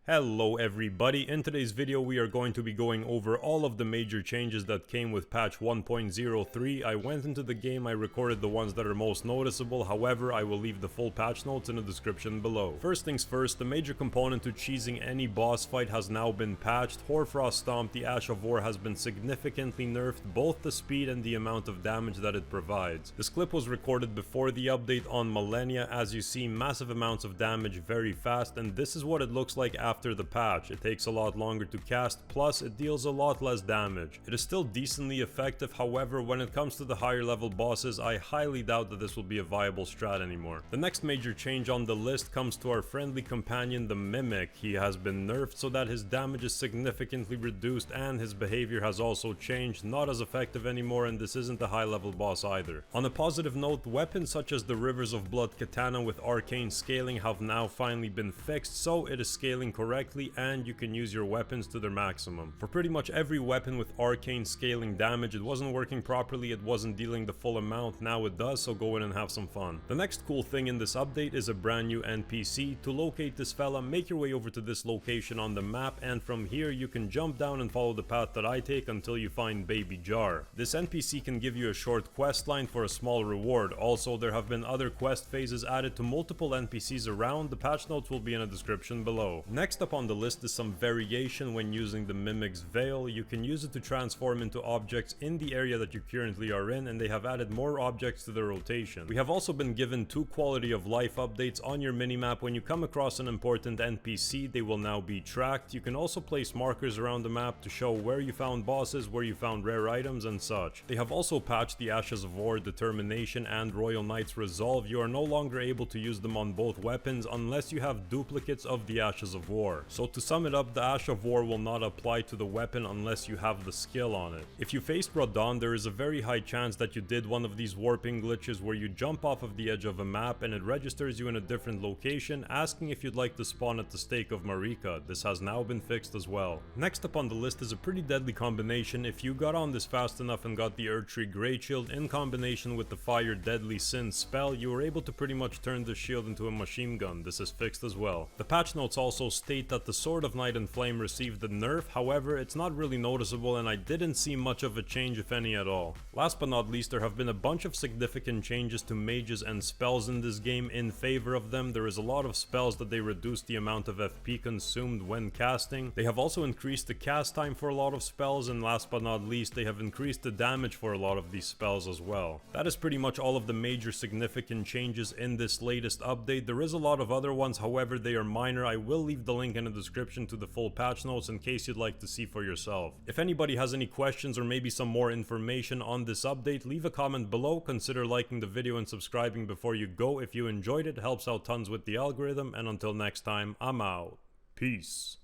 Hello everybody, in today's video we are going to be going over all of the major changes that came with patch 1.03. I went into the game, I recorded the ones that are most noticeable, however I will leave the full patch notes in the description below. First things first, the major component to cheesing any boss fight has now been patched. Hoarfrost Stomp, the Ash of War, has been significantly nerfed, both the speed and the amount of damage that it provides. This clip was recorded before the update on Millennia. As you see, massive amounts of damage very fast, and this is what it looks like after the patch. It takes a lot longer to cast, plus it deals a lot less damage. It is still decently effective, however when it comes to the higher level bosses, I highly doubt that this will be a viable strat anymore. The next major change on the list comes to our friendly companion, the Mimik. He has been nerfed so that his damage is significantly reduced and his behavior has also changed, not as effective anymore, and this isn't a high level boss either. On a positive note, weapons such as the Rivers of Blood Katana with arcane scaling have now finally been fixed, so it is scaling correctly and you can use your weapons to their maximum. For pretty much every weapon with arcane scaling damage, it wasn't working properly, it wasn't dealing the full amount, now it does, so go in and have some fun. The next cool thing in this update is a brand new NPC. To locate this fella, make your way over to this location on the map, and from here you can jump down and follow the path that I take until you find Baby Jar. This NPC can give you a short quest line for a small reward. Also, there have been other quest phases added to multiple NPCs around. The patch notes will be in the description below. Next up on the list is some variation when using the Mimik's Veil. You can use it to transform into objects in the area that you currently are in, and they have added more objects to the rotation. We have also been given 2 quality of life updates on your minimap. When you come across an important NPC, they will now be tracked. You can also place markers around the map to show where you found bosses, where you found rare items and such. They have also patched the Ashes of War, Determination and Royal Knight's Resolve. You are no longer able to use them on both weapons unless you have duplicates of the Ashes of War. So to sum it up, the Ash of War will not apply to the weapon unless you have the skill on it. If you faced Radon, there is a very high chance that you did one of these warping glitches where you jump off of the edge of a map and it registers you in a different location, asking if you'd like to spawn at the stake of Marika. This has now been fixed as well. Next up on the list is a pretty deadly combination. If you got on this fast enough and got the Erdtree Great Shield in combination with the Fire Deadly Sin spell, you were able to pretty much turn the shield into a machine gun. This is fixed as well. The patch notes also state that the Sword of Night and Flame received a nerf, however it's not really noticeable and I didn't see much of a change, if any at all. Last but not least, there have been a bunch of significant changes to mages and spells in this game in favor of them. There is a lot of spells that they reduced the amount of FP consumed when casting. They have also increased the cast time for a lot of spells, and last but not least, they have increased the damage for a lot of these spells as well. That is pretty much all of the major significant changes in this latest update. There is a lot of other ones, however they are minor. I will leave the link in the description to the full patch notes in case you'd like to see for yourself. If anybody has any questions or maybe some more information on this update, leave a comment below. Consider liking the video and subscribing before you go if you enjoyed it. Helps out tons with the algorithm, and until next time, I'm out. Peace.